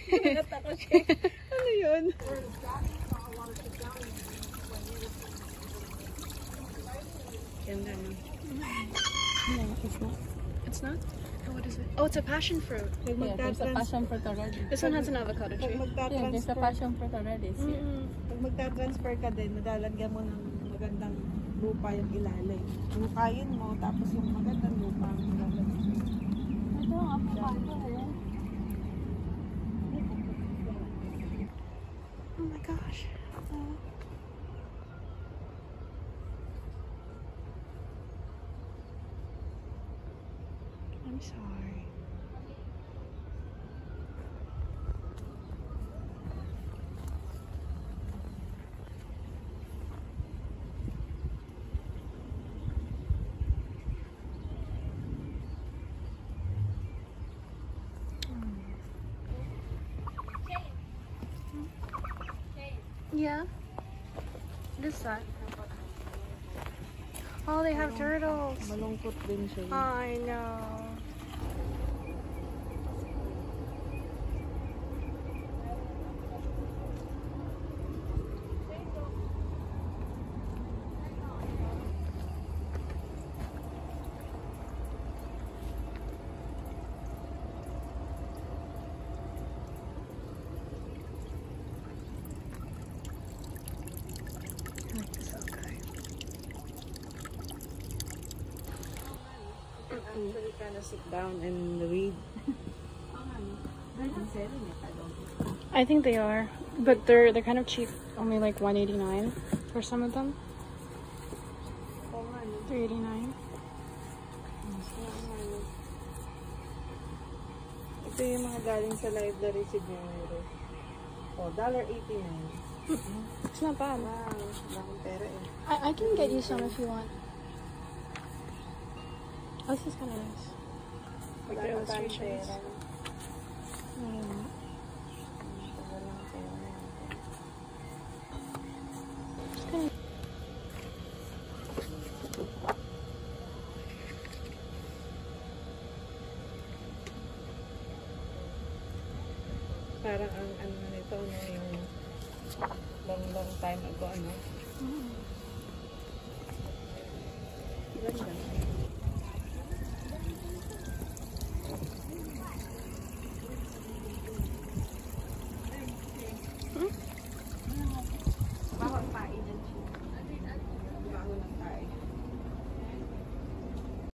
Nagat ako siya. Ano yun? Ganda no? No, it's not. It's not? Oh, what is it? Oh, it's a passion fruit. Yeah, there's a passion fruit already. This one has an avocado tree. Yeah, there's a passion fruit already. See? Pag magta-transfer ka din, madalagyan mo ng magandang lupa yung ilalim. Lupayin mo, tapos yung magandang lupa ang ilalagay. Ito ang avocado. Oh my gosh. I'm sorry. Yeah. What is that? Oh, they have turtles. Malungkot din siya. I know. Actually kind of sit down and read. I think they are, but they're kind of cheap. Only like $1.89 for some of them. $3.89. Ito yung mga galing sa library siguro. Oh, $1.89. It's not bad. Wow, wala akong pera eh. I can get you some if you want. Oh, this is kind of nice. Like the illustrations. Parang ang ano nito na yung long time ago ano. Ganda.